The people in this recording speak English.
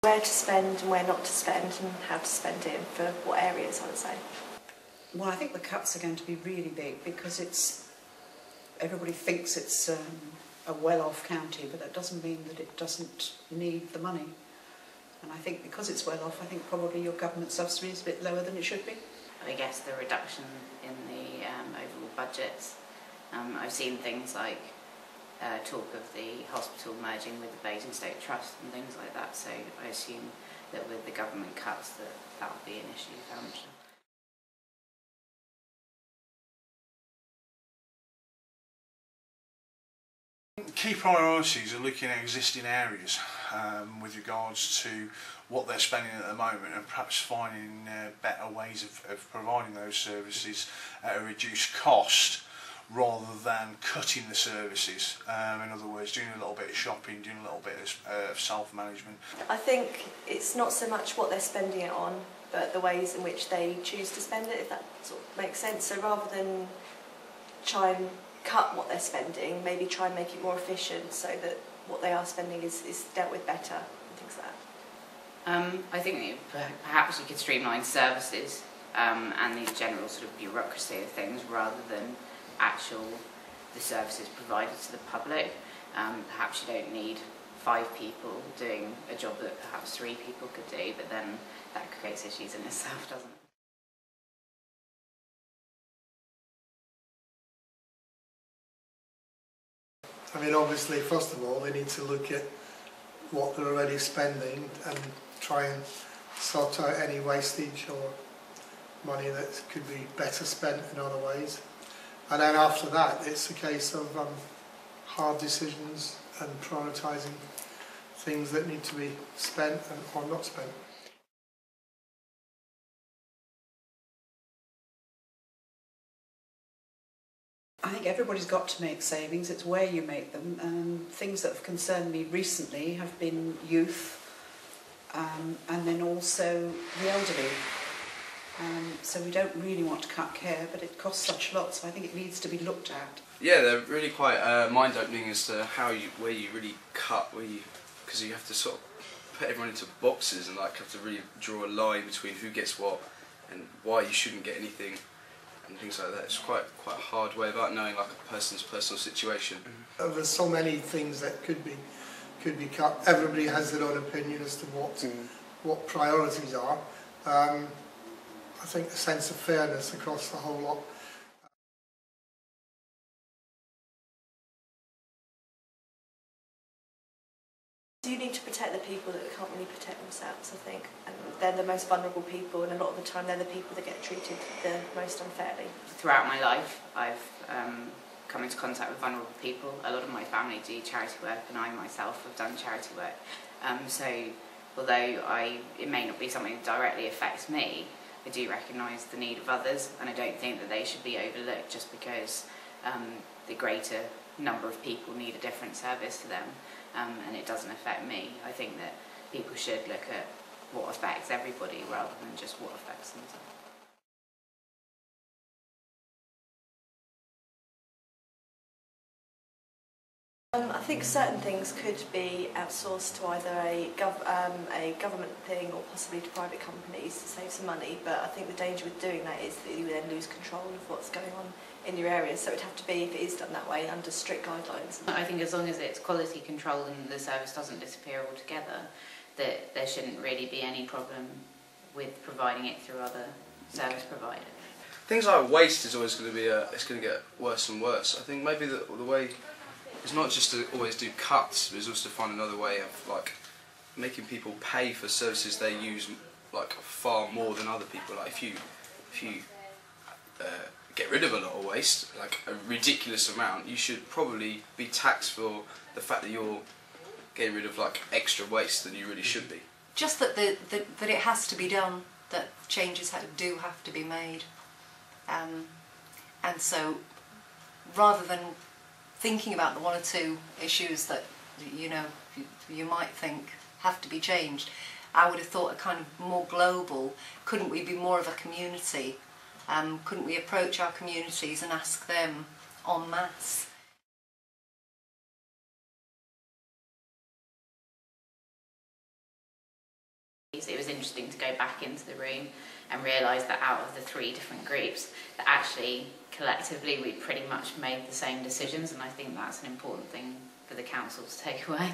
Where to spend and where not to spend, and how to spend it, for what areas, I would say. Well, I think the cuts are going to be really big because everybody thinks it's a well-off county, but that doesn't mean that it doesn't need the money. And I think because it's well-off, I think probably your government subsidy is a bit lower than it should be. I guess the reduction in the overall budgets. I've seen things like talk of the hospital merging with the Basingstoke Trust and things like that, so I assume that with the government cuts that would be an issue very much. Key priorities are looking at existing areas with regards to what they're spending at the moment, and perhaps finding better ways of providing those services at a reduced cost rather than cutting the services. In other words, doing a little bit of shopping, doing a little bit of self-management. I think it's not so much what they're spending it on, but the ways in which they choose to spend it, if that sort of makes sense. So rather than try and cut what they're spending, maybe try and make it more efficient so that what they are spending is dealt with better and things like that. I think perhaps you could streamline services and the general sort of bureaucracy of things rather than the services provided to the public. Perhaps you don't need 5 people doing a job that perhaps 3 people could do, but then that creates issues in itself, doesn't it? I mean, obviously, first of all, they need to look at what they're already spending and try and sort out any wastage or money that could be better spent in other ways. And then after that, it's a case of hard decisions and prioritising things that need to be spent and or not spent. I think everybody's got to make savings. It's where you make them. Things that have concerned me recently have been youth and then also the elderly. So we don't really want to cut care, but it costs such a lot, so I think it needs to be looked at. Yeah, they're really quite mind-opening as to where you really cut, because you have to sort of put everyone into boxes and like have to really draw a line between who gets what and why you shouldn't get anything and things like that. It's quite a hard way about knowing like a person's personal situation. There's so many things that could be cut. Everybody has their own opinion as to what priorities are. I think a sense of fairness across the whole lot. You need to protect the people that can't really protect themselves, I think, and they're the most vulnerable people, and a lot of the time they're the people that get treated the most unfairly. Throughout my life, I've come into contact with vulnerable people. A lot of my family do charity work, and I myself have done charity work. So although it may not be something that directly affects me, I do recognise the need of others, and I don't think that they should be overlooked just because the greater number of people need a different service to them, and it doesn't affect me. I think that people should look at what affects everybody rather than just what affects themselves. I think certain things could be outsourced to either a government thing or possibly to private companies to save some money, but I think the danger with doing that is that you then lose control of what's going on in your area, so it would have to be, if it is done that way, under strict guidelines. I think as long as it's quality control and the service doesn't disappear altogether, that there shouldn't really be any problem with providing it through other service providers. Things like waste is always going to be it's going to get worse and worse. I think maybe the way it's not just to always do cuts, but it's also to find another way of like making people pay for services they use like far more than other people. Like if you get rid of a lot of waste, like a ridiculous amount, you should probably be taxed for the fact that you're getting rid of like extra waste than you really should be. Just that that it has to be done, that changes do have to be made, and so rather than thinking about the 1 or 2 issues that you might think have to be changed, I would have thought a kind of more global. Couldn't we be more of a community? Couldn't we approach our communities and ask them en masse? So it was interesting to go back into the room and realise that out of the 3 different groups, that actually collectively we pretty much made the same decisions, and I think that's an important thing for the council to take away.